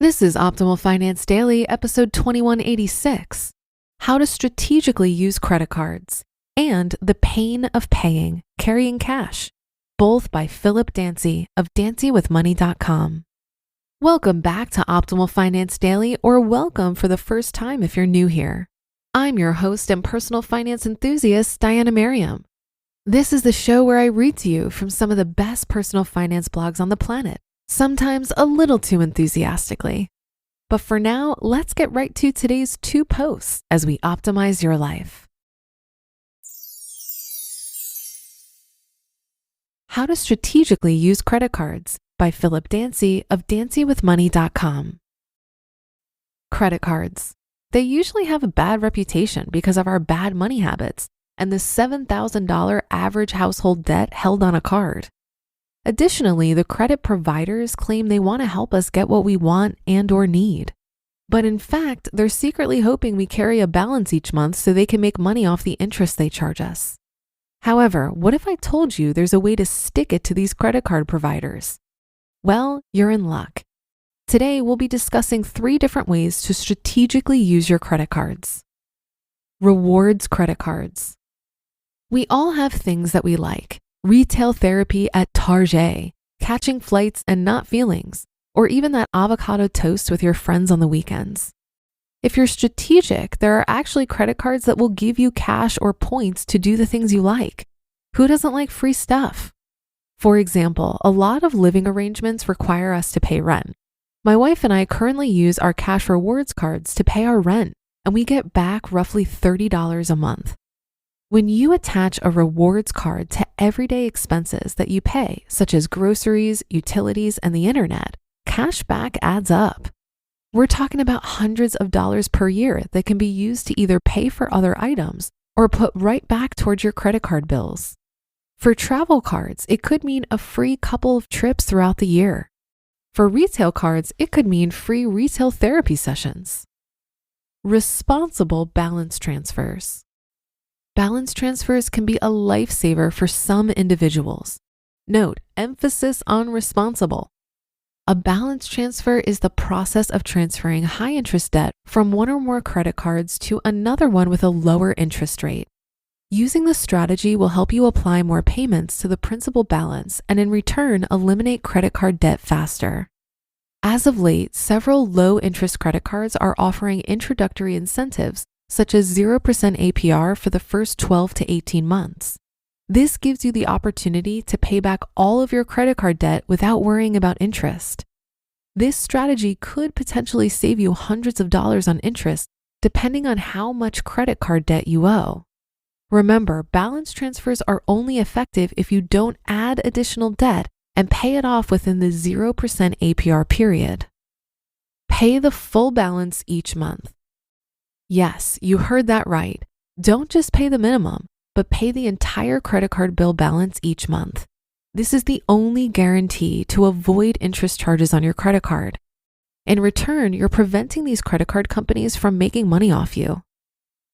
This is Optimal Finance Daily, episode 2186, How to Strategically Use Credit Cards, and The Pain of Paying, Carrying Cash, both by Philip Dancy of dancywithmoney.com. Welcome back to Optimal Finance Daily, or welcome for the first time if you're new here. I'm your host and personal finance enthusiast, Diana Merriam. This is the show where I read to you from some of the best personal finance blogs on the planet, sometimes a little too enthusiastically. But for now, let's get right to today's two posts as we optimize your life. How to Strategically Use Credit Cards by Philip Dancy of dancywithmoney.com. Credit cards. They usually have a bad reputation because of our bad money habits and the $7,000 average household debt held on a card. Additionally, the credit providers claim they want to help us get what we want and or need. But in fact, they're secretly hoping we carry a balance each month so they can make money off the interest they charge us. However, what if I told you there's a way to stick it to these credit card providers? Well, you're in luck. Today, we'll be discussing 3 different ways to strategically use your credit cards. Rewards credit cards. We all have things that we like. Retail therapy at Target, catching flights and not feelings, or even that avocado toast with your friends on the weekends. If you're strategic, there are actually credit cards that will give you cash or points to do the things you like. Who doesn't like free stuff? For example, a lot of living arrangements require us to pay rent. My wife and I currently use our cash rewards cards to pay our rent, and we get back roughly $30 a month. When you attach a rewards card to everyday expenses that you pay, such as groceries, utilities, and the internet, cash back adds up. We're talking about hundreds of dollars per year that can be used to either pay for other items or put right back towards your credit card bills. For travel cards, it could mean a free couple of trips throughout the year. For retail cards, it could mean free retail therapy sessions. Responsible balance transfers. Balance transfers can be a lifesaver for some individuals. Note, emphasis on responsible. A balance transfer is the process of transferring high-interest debt from one or more credit cards to another one with a lower interest rate. Using this strategy will help you apply more payments to the principal balance and in return eliminate credit card debt faster. As of late, several low-interest credit cards are offering introductory incentives such as 0% APR for the first 12 to 18 months. This gives you the opportunity to pay back all of your credit card debt without worrying about interest. This strategy could potentially save you hundreds of dollars on interest depending on how much credit card debt you owe. Remember, balance transfers are only effective if you don't add additional debt and pay it off within the 0% APR period. Pay the full balance each month. Yes, you heard that right. Don't just pay the minimum, but pay the entire credit card bill balance each month. This is the only guarantee to avoid interest charges on your credit card. In return, you're preventing these credit card companies from making money off you.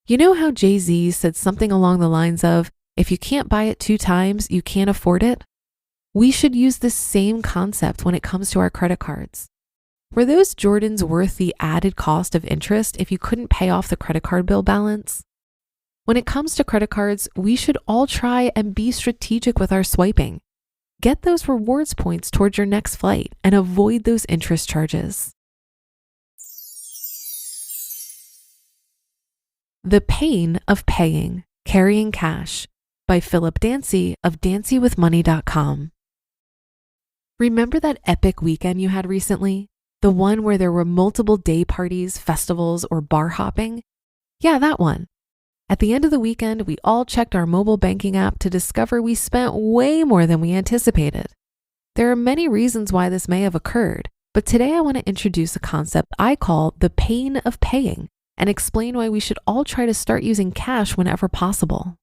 You know how Jay-Z said something along the lines of, if you can't buy it 2 times, you can't afford it? We should use the same concept when it comes to our credit cards. Were those Jordans worth the added cost of interest if you couldn't pay off the credit card bill balance? When it comes to credit cards, we should all try and be strategic with our swiping. Get those rewards points towards your next flight and avoid those interest charges. The Pain of Paying, Carrying Cash by Philip Dancy of dancywithmoney.com. Remember that epic weekend you had recently? The one where there were multiple day parties, festivals, or bar hopping? Yeah, that one. At the end of the weekend, we all checked our mobile banking app to discover we spent way more than we anticipated. There are many reasons why this may have occurred, but today I want to introduce a concept I call the pain of paying and explain why we should all try to start using cash whenever possible.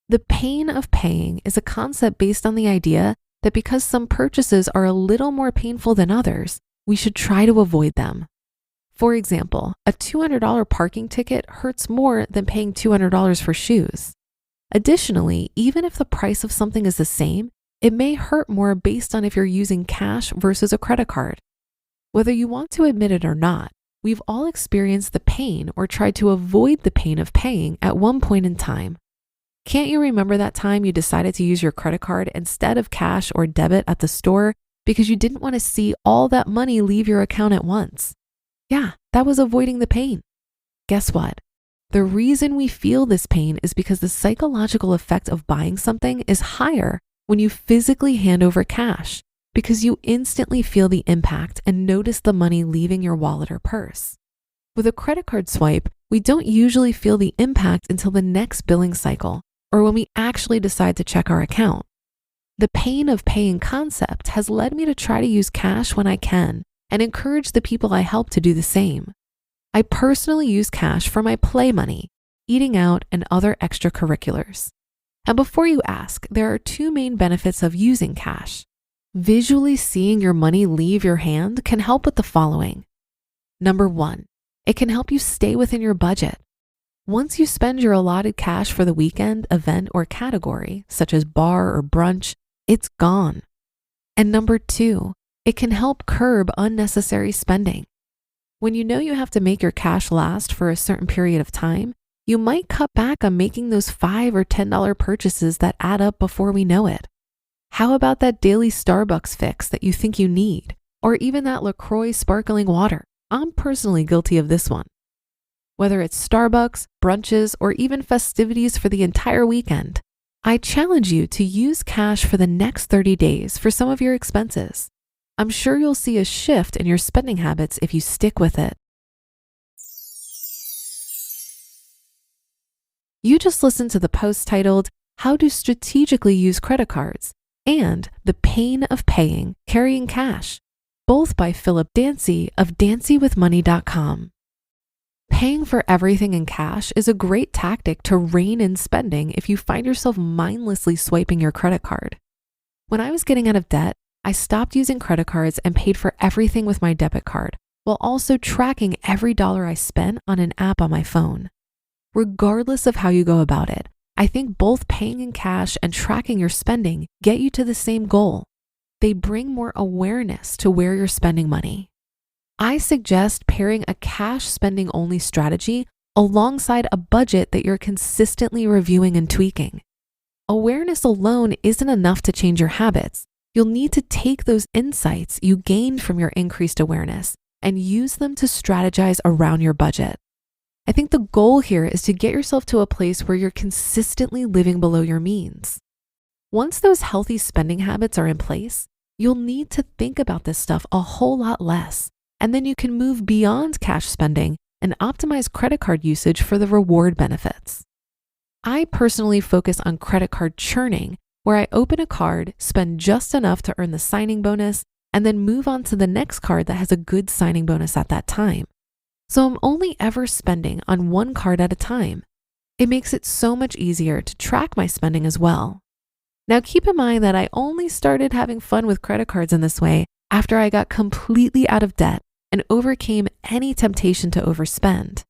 The pain of paying is a concept based on the idea that because some purchases are a little more painful than others, we should try to avoid them. For example, a $200 parking ticket hurts more than paying $200 for shoes. Additionally, even if the price of something is the same, it may hurt more based on if you're using cash versus a credit card. Whether you want to admit it or not, we've all experienced the pain or tried to avoid the pain of paying at one point in time. Can't you remember that time you decided to use your credit card instead of cash or debit at the store because you didn't want to see all that money leave your account at once? Yeah, that was avoiding the pain. Guess what? The reason we feel this pain is because the psychological effect of buying something is higher when you physically hand over cash, because you instantly feel the impact and notice the money leaving your wallet or purse. With a credit card swipe, we don't usually feel the impact until the next billing cycle or when we actually decide to check our account. The pain of paying concept has led me to try to use cash when I can and encourage the people I help to do the same. I personally use cash for my play money, eating out, and other extracurriculars. And before you ask, there are two main benefits of using cash. Visually seeing your money leave your hand can help with the following. Number one, it can help you stay within your budget. Once you spend your allotted cash for the weekend, event, or category, such as bar or brunch, it's gone. And number two, it can help curb unnecessary spending. When you know you have to make your cash last for a certain period of time, you might cut back on making those $5 or $10 purchases that add up before we know it. How about that daily Starbucks fix that you think you need, or even that LaCroix sparkling water? I'm personally guilty of this one. Whether it's Starbucks, brunches, or even festivities for the entire weekend, I challenge you to use cash for the next 30 days for some of your expenses. I'm sure you'll see a shift in your spending habits if you stick with it. You just listened to the post titled, How to Strategically Use Credit Cards, and The Pain of Paying, Carrying Cash, both by Philip Dancy of dancywithmoney.com. Paying for everything in cash is a great tactic to rein in spending if you find yourself mindlessly swiping your credit card. When I was getting out of debt, I stopped using credit cards and paid for everything with my debit card, while also tracking every dollar I spent on an app on my phone. Regardless of how you go about it, I think both paying in cash and tracking your spending get you to the same goal. They bring more awareness to where you're spending money. I suggest pairing a cash spending only strategy alongside a budget that you're consistently reviewing and tweaking. Awareness alone isn't enough to change your habits. You'll need to take those insights you gained from your increased awareness and use them to strategize around your budget. I think the goal here is to get yourself to a place where you're consistently living below your means. Once those healthy spending habits are in place, you'll need to think about this stuff a whole lot less. And then you can move beyond cash spending and optimize credit card usage for the reward benefits. I personally focus on credit card churning, where I open a card, spend just enough to earn the signing bonus, and then move on to the next card that has a good signing bonus at that time. So I'm only ever spending on one card at a time. It makes it so much easier to track my spending as well. Now keep in mind that I only started having fun with credit cards in this way after I got completely out of debt and overcame any temptation to overspend.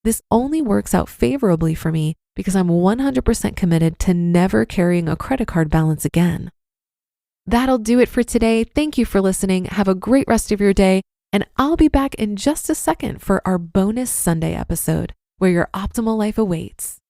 This only works out favorably for me because I'm 100% committed to never carrying a credit card balance again. That'll do it for today. Thank you for listening. Have a great rest of your day, and I'll be back in just a second for our bonus Sunday episode where your optimal life awaits.